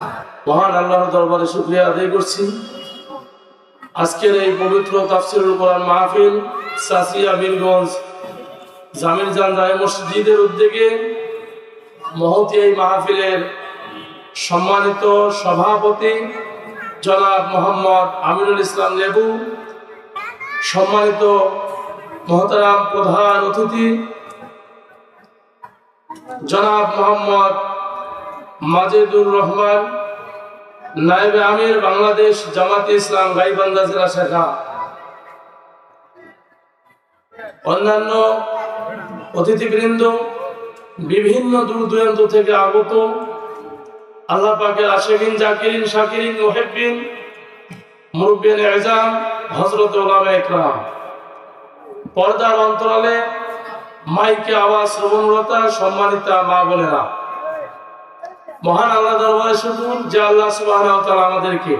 মহান আল্লাহর দরবারে শুকরিয়া আদায় করছি। আজকের এই পবিত্র তাফসীরুল কোরআন মাহফিল সাসিয়া বীরগঞ্জ জামির জান রায় মসজিদের উদ্যোগে মহতী এই মাহফিলের সম্মানিত সভাপতি জনাব মোহাম্মদ আমিনুল ইসলাম লেবু, সম্মানিত মহতারাম প্রধান অতিথি জনাব মোহাম্মদ মাজেদুর রহমান, নায়েবে আমির বাংলাদেশ জামাতে ইসলাম গাইবান্ধা জেলা শাখা, অন্যান্য অতিথিবৃন্দ, বিভিন্ন দূর দূরান্ত থেকে আগত আল্লাহ পাকের আশিকিন, জাকিরিন, শাকিরিন, মুহিব্বিন, মুরব্বিয়ানে আযম, হযরত উলামায়ে ইকরাম, পর্দার অন্তরালে মাইকে আওয়াজ শ্রবণরতা সম্মানিতা মা বোনেরা, মহান আল্লাহ দরবারে শুকর যে আল্লাহ সুবহানাহু ওয়া তাআলা আমাদেরকে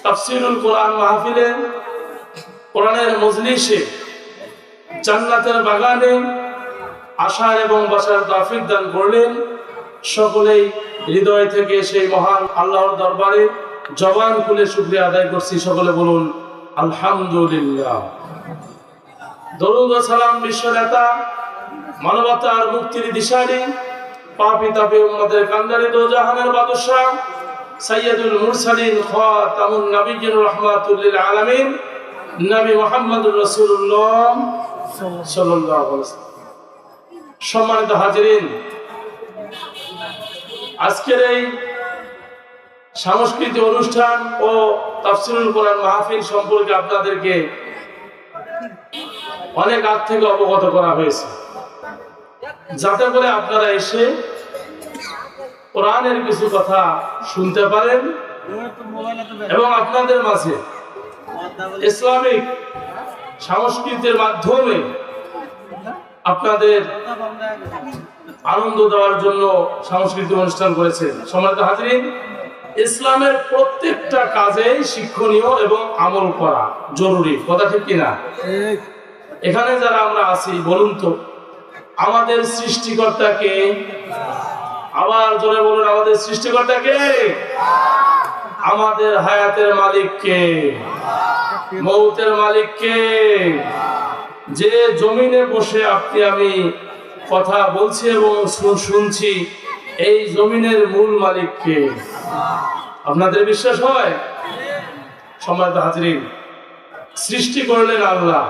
তাফসীরুল কোরআন মাহফিলে, কোরআনের মজলিসে, জান্নাতের বাগানে আসার এবং বসার তৌফিক দান করলেন। সকলেই হৃদয় থেকে সেই মহান আল্লাহর দরবারে জবান খুলে শুকরিয়া আদায় করছি। সকলে বলুন আলহামদুলিল্লাহ। দরুদ ও সালাম বিশ্ব নেতা, মানবতার মুক্তির দিশারি, পাপী তাপী উম্মতের কান্ডারি, দো জাহানের বাদশা, সাইয়্যিদুল মুরসালিন, খাতামুন নবিয়্যিন, রাহমাতুল লিল আলামিন, নবী মুহাম্মদুর রাসূলুল্লাহ সাল্লাল্লাহু আলাইহি ওয়াসাল্লাম। সম্মানিত হাজিরিন, আজকের এই সাংস্কৃতিক অনুষ্ঠান ও তাফসীরুল কোরআন মাহফিল সম্পর্কে আপনাদেরকে অনেক আগ থেকে অবগত করা হয়েছে, যাতে করে আপনারা এসে কোরআনের কিছু কথা শুনতে পারেন এবং আপনাদের মাঝে ইসলামিক সংস্কৃতির মাধ্যমে আপনাদের আনন্দ দেওয়ার জন্য সাংস্কৃতিক অনুষ্ঠান করেছেন। সম্মানিত হাজিরিন, ইসলামের প্রত্যেকটা কাজেই শিক্ষণীয় এবং আমল করা জরুরি, কথা ঠিক কিনা? এখানে যারা আমরা আছি, বলুন তো আমাদের সৃষ্টিকর্তাকে, আবার জোরে বলুন আমাদের সৃষ্টিকর্তাকে, আমাদের হায়াতের মালিককে, মৌতের মালিককে, যে জমিনে বসে আপনি আমি কথা বলছি এবং শুনছি, এই জমিনের মূল মালিককে। আপনাদের বিশ্বাস হয়? সম্মানিত হাজিরিন, সৃষ্টি করলেন আল্লাহ,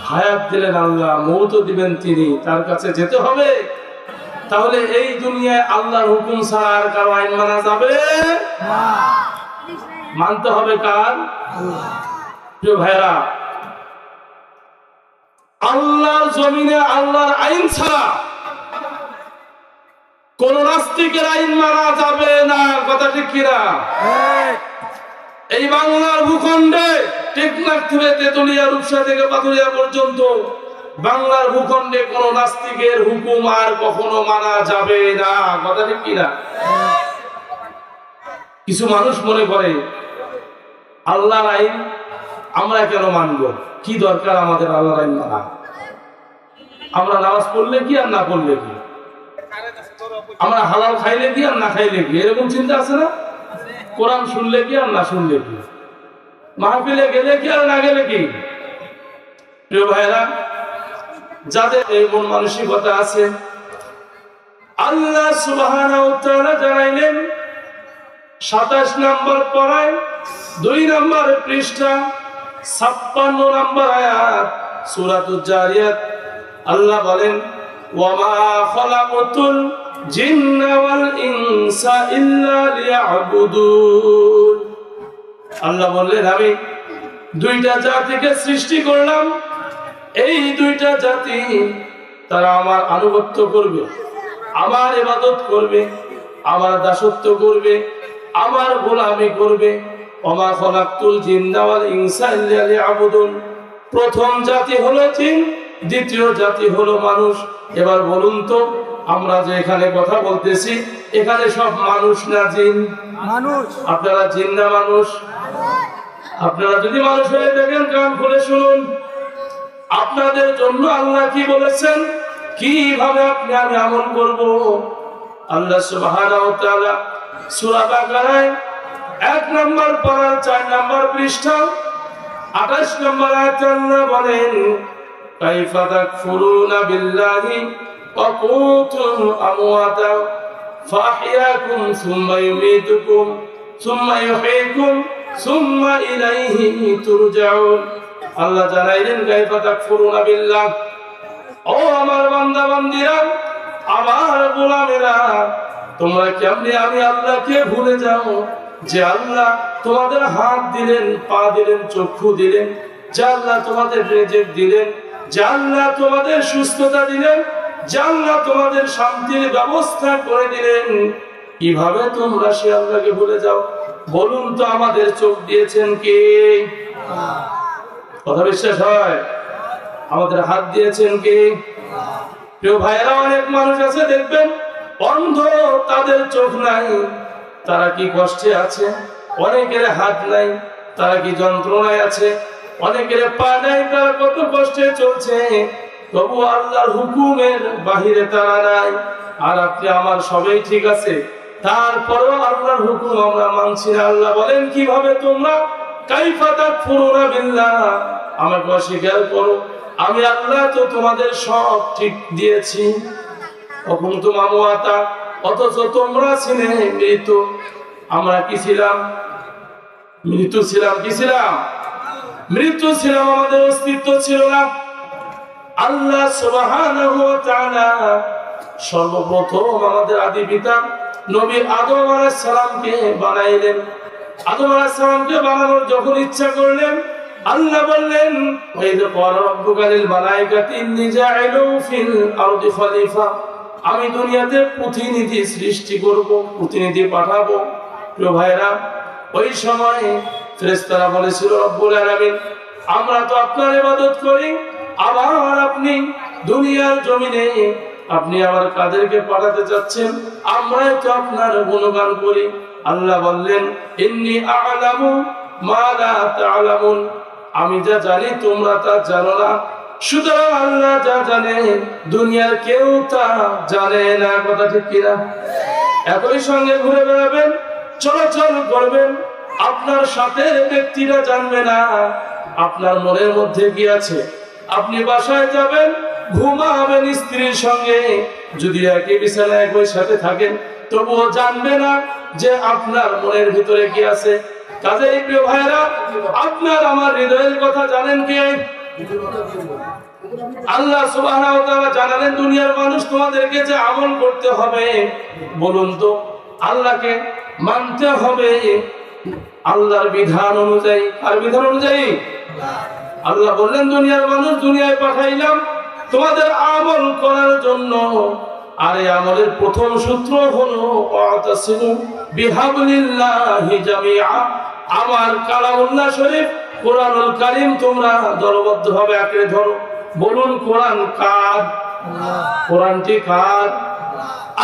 হায়াত দিলেন আল্লাহ, মৌতও দিবেন তিনি, তার কাছে যেতে হবে। তাহলে এই দুনিয়ায় আল্লাহর হুকুম ছাড়া আর কারো আইন মানা যাবে না, মানতে হবে কার? প্রিয় ভাইরা, আল্লাহর জমিনে আল্লাহর আইন ছাড়া কোন নাস্তিকের আইন মানা যাবে না, কথা ঠিক কিনা? এই বাংলার ভূখণ্ডে টেকনাফ থেকে তেতুলিয়া, রূপসা থেকে পাথুরিয়া পর্যন্ত বাংলার ভূখণ্ডে কোন নাস্তিকের হুকুম আর কখনো মানা যাবে না, কথা ঠিক কিনা? কিছু মানুষ মনে করে আল্লাহর আইন আমরা কেন মানব, কি দরকার আমাদের আল্লাহর আইন মানা? আমরা নামাজ পড়লে কি আর না পড়লে কি, আমরা হালাল খাইলে কি আর না খাইলে কি, এরকম চিন্তা আছে না? কোরআন শুনলে কি আর না শুনলে কি, মাহফিলে গেলে কি আর না গেলে কি? প্রিয় ভাইরা, যাদের এই মন মানসিকতা আছে, আল্লাহ সুবহানাহু ওয়া তাআলা জানাইলেন 27 নম্বর পড়ায় 2 নম্বর পৃষ্ঠা 56 নম্বর আয়াত সূরাতুল জারিয়াত। আল্লাহ বলেন, ওয়া মা খালাকাতুল জিন্না ওয়াল ইনসা ইল্লা লিয়াবুদুন। আল্লাহ বললেন, আমি দুইটা জাতিকে সৃষ্টি করলাম, এই দুইটা জাতি তারা আমার আনুগত্য করবে, আমার ইবাদত করবে, আমার দাসত্ব করবে, আমার গোলামি করবে। ওয়া মা খালাকতুল জিন্না ওয়াল ইনসা ইল্লা লিয়াবুদুন। প্রথম জাতি হলো জিন, দ্বিতীয় জাতি হলো মানুষ। এবার বলুন তো, আমরা যে এখানে কথা বলতেছি, এখানে সব মানুষ না জিন? মানুষ। আপনারা জিন না মানুষ? আপনারা যদি মানুষ হয়ে দেখেন, কান খুলে শুনুন, আপনাদের জন্য আল্লাহ কি বলেছেন, কিভাবে আপনি আমি আমল করব। আল্লাহ সুবহানাহু ওয়া তাআলা সূরা বাকারায় 1 নম্বর পারা 4 নম্বর পৃষ্ঠা 28 নম্বর আয়াতে আল্লাহ বলেন কাইফা তাকফুরুনা বিল্লাহি ওয়া কুনতুম আমওয়াতা ফাহইয়াকুম সুম্মা ইউমীতুকুম সুম্মা ইউহয়ীকুম সুম্মা ইলাইহি তুরজাউন। আল্লাহ জানাইলেন কাইফা তাকফুরুনা বিল্লাহ, ও আমার বান্দা বান্দীরা, আমার গোলামেরা, তোমরা কেমনে আমি আল্লাহকে ভুলে যাও যে আল্লাহ তোমাদের হাত দিলেন, পা দিলেন, চক্ষু দিলেন, যে আল্লাহ তোমাদের রিজিক দিলেন, যে আল্লাহ তোমাদের সুস্থতা দিলেন, যে আল্লাহ তোমাদের শান্তির ব্যবস্থা করে দিলেন, কিভাবে তোমরা সে আল্লাহকে ভুলে যাও? বলুন তো, আমাদের চোখ দিয়েছেন কে? কথা বিশ্বাস হয়? আমাদের হাত দিয়েছেন কে? প্রিয় ভাইরা, অনেক মানুষ আছে দেখবেন অন্ধ, তাদের চোখ নাই, তারা কি কষ্টে আছে। অনেকের হাত নাই, তারা কি যন্ত্রণায় আছে। অনেকের পা নাই, তারা কত কষ্টে চলছে, তবু আল্লাহর হুকুমের বাহিরে তারা নাই। আর আপনি আমার সবই ঠিক আছে, তারপরও আল্লাহর হুকুম আমরা মানছি না। আল্লাহ বলেন কিভাবে তোমরা কাইফা তাকফুরুনা বিল্লাহ, আমাকে অস্বীকার করো, আমি আল্লাহ তো তোমাদের সব ঠিক দিয়েছি। অকুনতুম আমওয়াতা, অথচ তোমরা ছিলে মৃত। আমরা কি ছিলাম? মৃত্যু ছিলাম। কি ছিলাম? মৃত্যু ছিলাম, আমাদের অস্তিত্ব ছিল না। আল্লাহ সুবহানাহু ওয়া তাআলা সর্বপ্রথম আমাদের আদি পিতা নবী আদম আলাইহিস সালামকে বানাইলেন। আদম আলাইহিস সালামকে বানানোর যখন ইচ্ছা করলেন, আল্লাহ বললেন ওয়াইদ ক্বালা রাব্বুকা লিল মালাইকাতি ইন্নী জাইলুন ফিল আরদি খলিফা, আমি দুনিয়াতে প্রতিনিধি সৃষ্টি করব, প্রতিনিধি পাঠাবো। প্রিয় ভাইরা, ওই সময় ফেরেশতারা বলেছিল রব্বুল আলামিন, আমরা তো আপনার ইবাদত করি, আবার আপনি দুনিয়ার জমিনে আপনি আবার কাদেরকে পাঠাতে যাচ্ছেন? আমরাই তো আপনার গুণগান করি। আল্লাহ বললেন ইন্নী আ'লামু মা লা তা'লামুন, আমি যা জানি তোমরা তা জানো না। সুতরাং আল্লাহ যা জানে দুনিয়ার কেউ তা জানে না। কথা ঠিক কিনা? একই সঙ্গে ঘুরে বেড়াবেন, চলাচল করবেন, আপনার সাথে ব্যক্তিরা জানবে না আপনার মনের মধ্যে কি আছে। আপনি বাসায় যাবেন, ঘুমাবেন স্ত্রীর সঙ্গে, যদি একই বিছানায় একই সাথে থাকেন, তবুও জানবে না যে আপনার মনের ভিতরে কি আছে। কাজেই প্রিয় ভাইরা, আপনার আমার হৃদয়ের কথা জানেন কে? আল্লাহ সুবহানাহু ওয়া তাআলা জানালেন দুনিয়ার মানুষ তোমাদেরকে যে আমল করতে হবে, বলুন তো আল্লাহকে মানতে হবে আল্লাহর বিধান অনুযায়ী। আর বিধান অনুযায়ী আল্লাহ বললেন দুনিয়ার মানুষ দুনিয়ায় পাঠাইলাম তোমাদের আমল করার জন্য। আর এই আমলের প্রথম সূত্র হলো ওয়াতাসিমু বিহাবলিল্লাহি জামিআ, আমার কালামুল্লাহ শরীফ কোরআনুল কারীম তোমরা দলবদ্ধভাবে আঁকড়ে ধরো। বলুন কোরআন কার? কোরআনটি কার?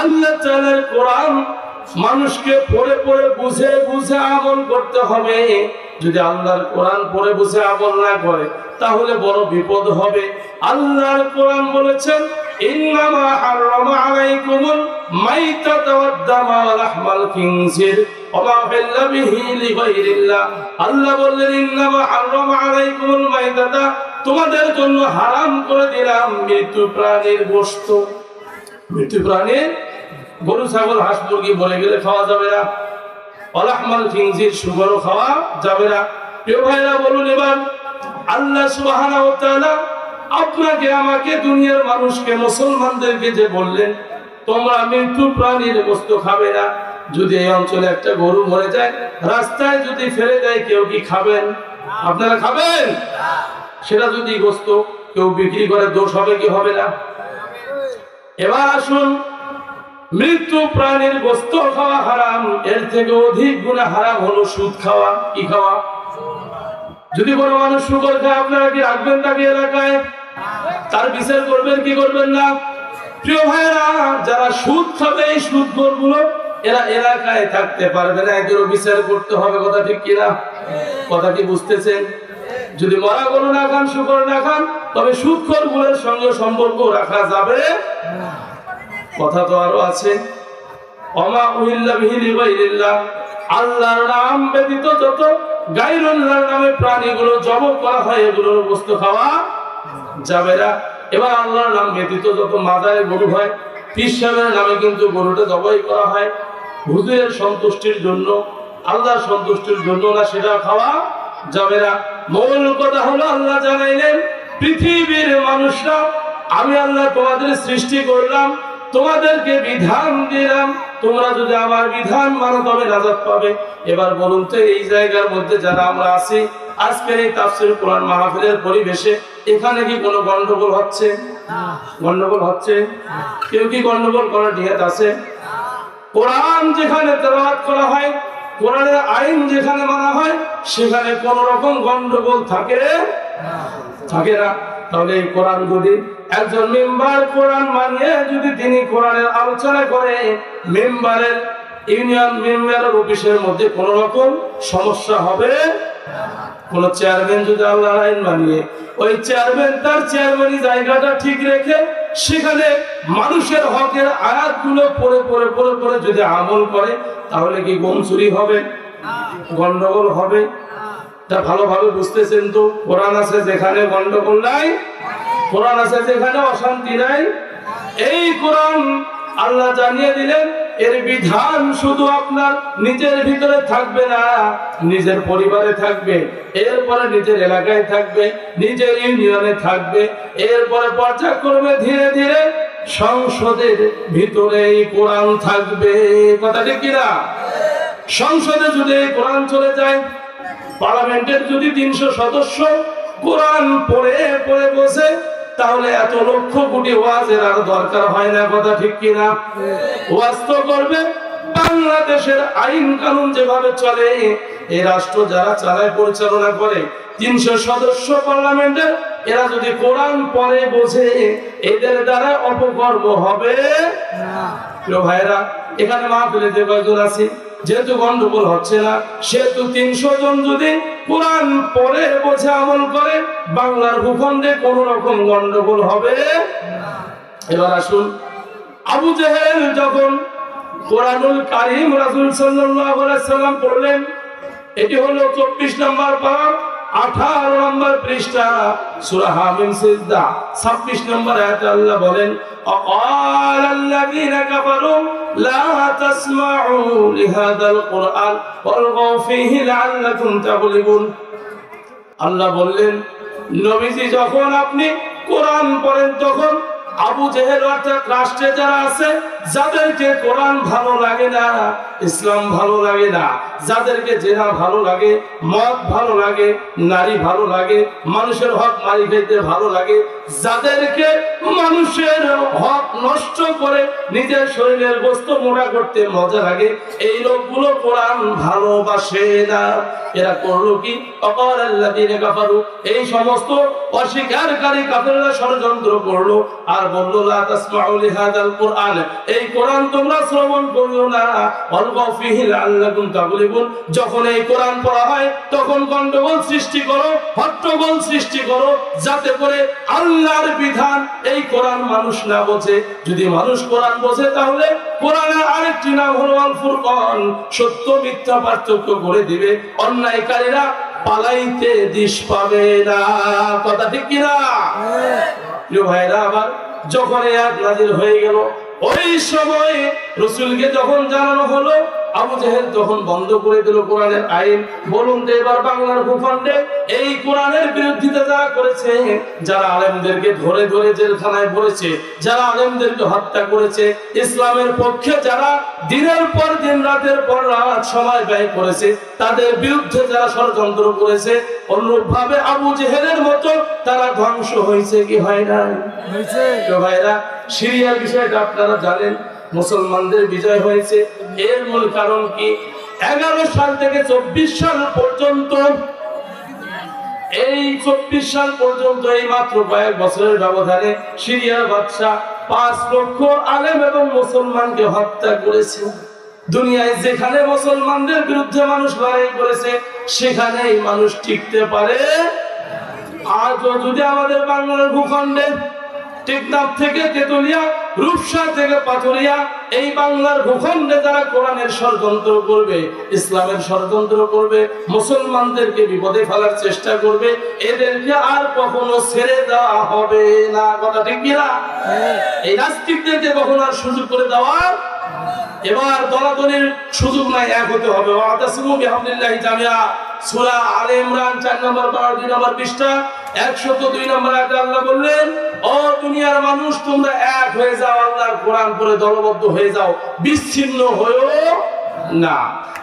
আল্লাহ তাআলার কোরআন। মানুষকে পড়ে পড়ে বুঝে বুঝে আমল করতে হবে। যদি আল্লাহর কোরআন পড়ে বুঝে আমল না করে তাহলে বড় বিপদ হবে। আল্লাহর কোরআন বলেছেন ইন্নামা হারামা আলাইকুমুল মাইতাতা ওয়াদ দামা ওয়া লাহমাল খিনজির ওয়া মা উহিল্লা বিহি লিগাইরিল্লাহ। আল্লাহ বললেন ইন্নামা হারামা আলাইকুমুল মাইতাতা, তোমাদের জন্য হারাম করে দিলাম মৃত প্রাণীর গোশত। মৃত প্রাণীর গরু, ছাগল, হাঁস, মুরগি মরে গেলে খাওয়া যাবে না। ওয়া লাহমাল খিনজির, সুগরও খাওয়া যাবে না। প্রিয় ভাইরা, বলুন এবার আল্লাহ সুবহানাহু ওয়া তাআলা আপনাকে আমাকে দুনিয়ার মানুষকে মুসলমানদেরকে যে বললেন তোমরা মৃত্যু প্রাণীর গোশত খাবে না। যদি এই অঞ্চলে একটা গরু মরে যায়, রাস্তায় যদি ফেলে দেয়, কেউ কি খাবেন? আপনারা খাবেন? সেটা যদি গোশত কেউ বিক্রি করে দোষ হবে কি হবে না? এবার আসুন, মৃত্যু প্রাণীর গোশত খাওয়া হারাম, এর থেকে অধিক গুনাহ হারাম হলো সুদ খাওয়া। কি খাওয়া? যদি কোনো মানুষ শুকর খায়, আপনারা কি রাখবেন তাকে এলাকায়? তার বিচার করবেন কি করবেন না? প্রিয় ভাইরা, যারা সুদ খাবে এই সুদখোরগুলো এরা এলাকায় থাকতে পারবে না, এদেরও বিচার করতে হবে। কথা ঠিক কিনা? কথা কি বুঝতেছেন? যদি মরা গরু না খান, শুকর না খান, তবে সুদখোরগুলোর সঙ্গে সম্পর্ক রাখা যাবে। কথা তো আরো আছে। ওমা উহিল্লা বিহি লিগাইরিল্লাহ, আল্লাহর নাম ব্যতীত যত গায়রুল্লাহর নামে প্রাণীগুলো জবাই করা হয় এগুলোর বস্তু খাওয়া যাবে না। এবার আল্লাহর নাম ব্যতীত যত মাজারে গরু হয়, পীর সাহেবের নামে কিন্তু গরুটা জবাই করা হয় হুজুরের সন্তুষ্টির জন্য, আল্লাহর সন্তুষ্টির জন্য না, সেটা খাওয়া যাবে না। মূল কথা হলো আল্লাহ জানাইলেন পৃথিবীর মানুষরা আমি আল্লাহ তোমাদের সৃষ্টি করলাম, তোমাদেরকে বিধান দিলাম, তোমরা যদি আমার বিধান মানো তবে নাজাত পাবে। এবার বলুন তো এই জায়গার মধ্যে যারা আমরা আছি আজকের এই তাফসীর কোরআন মাহফিলের পরিবেশে এখানে কি কোনো গন্ডগোল হচ্ছে? গন্ডগোল হচ্ছে? কেউ কি গন্ডগোল করার নিয়ত আছে? কোরআন যেখানে তেলাওয়াত করা হয়, কোরআনের আইন যেখানে মানা হয়, সেখানে কোন রকম গন্ডগোল থাকে না। তাহলে এই কোরআন যদি একজন মেম্বার কোরআন মানিয়ে যদি তিনি কোরআনের আলোচনা করে, মেম্বারের ইউনিয়ন মেম্বারের অফিসের মধ্যে কোন রকম সমস্যা হবে? কোন চেয়ারম্যান যদি আল্লাহর আইন মানিয়ে ওই চেয়ারম্যান তার চেয়ারম্যানি জায়গাটা ঠিক রেখে সেখানে মানুষের হকের আয়াতগুলো পড়ে পড়ে পড়ে পড়ে যদি আমল করে, তাহলে কি গম চুরি হবে? গন্ডগোল হবে? তা ভালোভাবে বুঝতেছেন তো? কোরআন আছে যেখানে গন্ডগোল নাই, কোরআন আছে যেখানে অশান্তি নাই। এই কোরআন আল্লাহ জানিয়ে দিলেন এর বিধান শুধু আপনার নিজের ভিতরে থাকবে না, নিজের পরিবারে থাকবে, এরপরে নিজের এলাকায় থাকবে, নিজের ইউনিয়নে থাকবে, এরপরে পর্যায়ক্রমে ধীরে ধীরে সংসদের ভিতরে এই কোরআন থাকবে। কথা ঠিক কিনা? সংসদে যদি এই কোরআন চলে যায়, পার্লামেন্টের যদি 300 সদস্য কোরআন পড়ে পড়ে বসে, তাহলে এত লক্ষ কোটি ওয়াজের আর দরকার হয় না। কথা ঠিক কিনা? ওয়াজ তো করবে বাংলাদেশের আইন কানুন যেভাবে চলে, এই রাষ্ট্র যারা চালায় পরিচালনা করে 300 সদস্য পার্লামেন্টের, এরা যদি কোরআন পড়ে বোঝে, এদের দ্বারা অপকর্ম হবে না। ভাইরা, এখানে মাহফিলে যে কয়েকজন আছি, যেহেতু গন্ডগোল হচ্ছে না, সেহেতু 300 জন যদি কোরআন পড়ে বোঝে আমল করে, বাংলার ভূখণ্ডে কোন রকম গন্ডগোল হবে না। এবার আসুন, আবু জেহেল যখন কোরআনুল কারীম রাসূল সাল্লাল্লাহু আলাইহি সাল্লাম পড়লেন, এটি হলো 24 নম্বর পারা, 18 নম্বর পৃষ্ঠা, সূরা হামিম সিজদা 26 নম্বর আয়াতে আল্লাহ বলেন, وقال الذين كفروا لا تسمعوا لهذا القرآن والغوا فيه لعلكم تغلبون। আল্লাহ বললেন নবীজি যখন আপনি কোরআন পড়েন তখন আবু জেহেল অর্থাৎ রাষ্ট্রে যারা আছে, যাদেরকে কোরআন ভালো লাগে না, ইসলাম ভালো লাগে না, যাদেরকে জেনা ভালো লাগে, মদ ভালো লাগে, নারী ভালো লাগে, মানুষের হক মারি খাইতে ভালো লাগে, যাদেরকে মানুষের হক নষ্ট করে নিজের শরীরের গোশত মোটা করতে মজা লাগে, এই লোকগুলো কোরআন ভালোবাসে না। এরা করলো কি? অকালাল্লাযীনা কাফারু, এই সমস্ত অস্বীকারী কাফেররা ষড়যন্ত্র করলো আর বলল, লা তাসমাউ লিহাযাল কুরআন, এই কোরআন তোমরা শ্রবণ করিও না, ওয়ালগাউ ফীহি লাআল্লাকুম তাগলিবুন। যখন এই কোরআন পড়া হয় তখন গন্ডগোল সৃষ্টি করো, হট্টগোল সৃষ্টি করো, যাতে করে আল্লাহর বিধান এই কোরআন মানুষ না বোঝে। যদি মানুষ কোরআন বোঝে, তাহলে কোরআনের আরেকটি নাম হলো আল ফুরকান, সত্য মিথ্যা পার্থক্য করে দিবে, অন্যায়কারীরা পালাইতে দিশ পাবে না। কথা ঠিক কিনা? প্রিয় ভাইরা আমার, যখন এই আয়াত নাযিল হয়ে গেল, ওই সময় রাসূলকে যখন জানানো হলো, আবু জেহেল তখন বন্ধ করে দিল কোরআনের আইন। বলুন তো এবার বাংলার ভূখণ্ডে এই কোরআনের বিরোধিতা যারা করেছে, যারা আলেমদেরকে ধরে ধরে জেলখানায় ভরেছে, যারা আলেমদেরকে হত্যা করেছে, ইসলামের পক্ষে যারা দিনের পর দিন রাতের পর রাত সময় ব্যয় করেছে, তাদের বিরুদ্ধে যারা ষড়যন্ত্র করেছে, অনুরূপভাবে আবু জেহেলের মতো তারা ধ্বংস হয়েছে কি হয় না? তো ভাইরা, সিরিয়ার বিষয়টা আপনারা জানেন, মুসলমানদের বিজয় হয়েছে। এর মূল কারণ কি? 11 সাল থেকে 24 সাল পর্যন্ত, এই 24 সাল পর্যন্ত এই মাত্র কয়েক বছরের ব্যবধানে সিরিয়ার বাদশা 5 লক্ষ আলেম এবং মুসলমানকে হত্যা করেছে। দুনিয়ায় যেখানে মুসলমানদের বিরুদ্ধে মানুষ লড়াই করেছে, সেখানেই মানুষ টিকতে পারে। আজও যদি আমাদের বাংলার ভূখণ্ডে টেকনাফ থেকে তেতুলিয়া, রূপসা থেকে পাথুরিয়া, এই বাংলার ভূখণ্ডে যারা কোরআনের ষড়যন্ত্র করবে, ইসলামের ষড়যন্ত্র করবে, মুসলমানদেরকে বিপদে ফেলার চেষ্টা করবে, এদেরকে আর কখনো ছেড়ে দেওয়া হবে না। কথা ঠিক কিনা? এই নাস্তিকদেরকে কখনো আর সুযোগ করে দেওয়ার, এবার দলাদলির সুযোগ নাই, এক হতে হবে। ওয়াতাসিমু বিহামদিল্লাহি জামিআ, সূরা আলে ইমরান 4 নম্বর পারা 2 নম্বর পৃষ্ঠা 102 নম্বর আয়াতে আল্লাহ বললেন, ও দুনিয়ার মানুষ, তোমরা এক হয়ে যাও, আল্লাহর কোরআন পড়ে দলবদ্ধ হয়ে যাও, বিচ্ছিন্ন হয়েও না।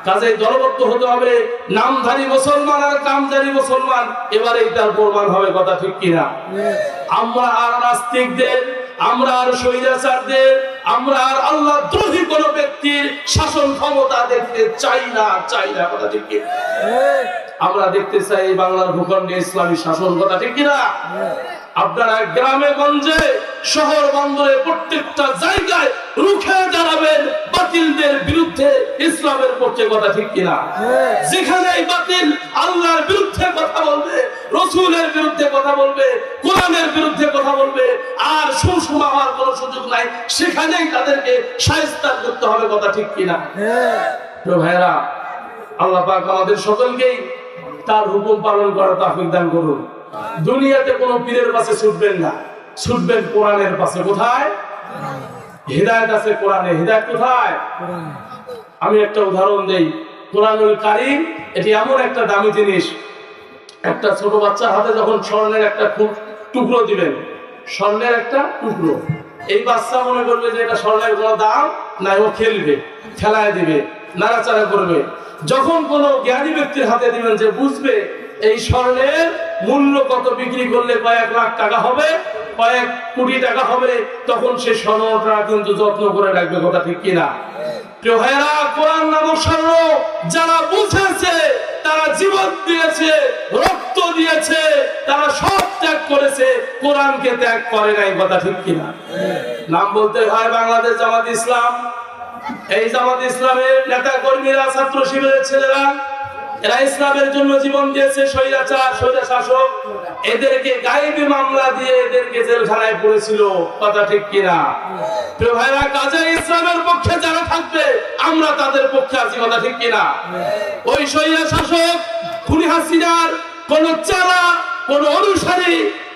কাজেই দলবদ্ধ হতে হবে। নামধারী মুসলমান আর কামধারী মুসলমান, এবারে এটার প্রমাণ হবে। কথা ঠিক কিনা? আমরা আর নাস্তিকদের, আমরা আর স্বৈরাচারদের, আমরা আর আল্লাহ দ্রোহী কোন ব্যক্তির শাসন ক্ষমতা দেখতে চাই না, চাই না। কথা ঠিক কিনা? আমরা দেখতে চাই বাংলার ভূখণ্ডে ইসলামী শাসন। কথা ঠিক কিনা? আপনারা গ্রামে গঞ্জে শহর বন্দরে প্রত্যেকটা জায়গায় রুখে দাঁড়াবেন বাতিলদের বিরুদ্ধে, ইসলামের পক্ষে। কথা ঠিক কিনা? যেখানে বাতিল আল্লাহর বিরুদ্ধে কথা বলবে, রসুলের বিরুদ্ধে কথা বলবে, কোরআনের বিরুদ্ধে কথা বলবে, আর সুষমা হওয়ার কোনো সুযোগ নাই, সেখানেই তাদেরকে শায়েস্তা করতে হবে। কথা ঠিক কিনা? তো ভাইরা, আল্লাহ পাক আমাদের সকলকেই তার হুকুম পালন করার তৌফিক দান করুন। দুনিয়াতে কোনো পীরের পাশে ছুটবেন না, ছুটবেন কোরআনের পাশে। কোথায়? হিদায়াত আছে কোরআনে। হিদায়াত কোথায়? আমি একটা উদাহরণ দেই। কোরআনুল কারীম এটি এমন একটা দামি জিনিস, একটা ছোট বাচ্চার হাতে যখন স্বর্ণের একটা টুকরো দিবেন, স্বর্ণের একটা টুকরো, এই বাচ্চা মনে করবে যে এটা স্বর্ণের কোনো দাম নাই, ও খেলবে, খেলায় দিবে, নাড়াচাড়া করবে। যখন কোনো জ্ঞানী ব্যক্তির হাতে দিবেন, যে বুঝবে এই স্বর্ণের মূল্য কত, বিক্রি করলে কয়েক লাখ টাকা হবে, কয়েক কোটি টাকা হবে, তখন সে স্বর্ণটা কিন্তু যত্ন করে রাখবে। কথা ঠিক কিনা? প্রিয় ভাইরা, কোরআন নামক স্বর্ণ যারা বুঝেছে, তারা জীবন দিয়েছে, রক্ত দিয়েছে, তারা সব ত্যাগ করেছে, কোরআনকে ত্যাগ করে নাই। কথা ঠিক কিনা? নাম বলতে হয় বাংলাদেশ জামাত ইসলাম। এই জামাত ইসলামের নেতা কর্মীরা, ছাত্র শিবিরের ছেলেরা, এরা ইসলামের জন্য জীবন দিয়েছে। স্বৈরাচার, স্বৈরশাসক এদেরকে গায়েবী মামলা দিয়ে এদেরকে জেলখানায় পড়েছিল। কথা ঠিক কিনা? প্রিয় ভাইরা, কাজে ইসলামের পক্ষে যারা থাকবে, আমরা তাদের পক্ষে আছি। কথা ঠিক কিনা? ওই স্বৈরশাসক খুনি হাসিনার কোন চারা, কোন অনুসারী,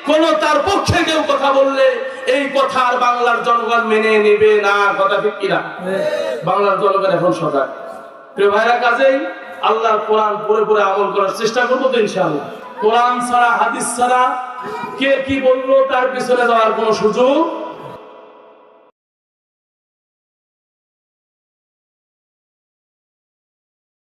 কোন তার পক্ষে কেউ কথা বললে এই কথা আর বাংলার জনগণ মেনে নেবে না। কথা ঠিক কিনা? বাংলার জনগণ এখন সজাগ। প্রিয় ভাইরা, কাজেই আল্লাহর কোরআন পড়ে পড়ে আমল করার চেষ্টা করবো তো ইনশাআল্লাহ। কোরআন ছাড়া, হাদিস ছাড়া কে কি বললো তার পিছনে যাওয়ার কোনো সুযোগ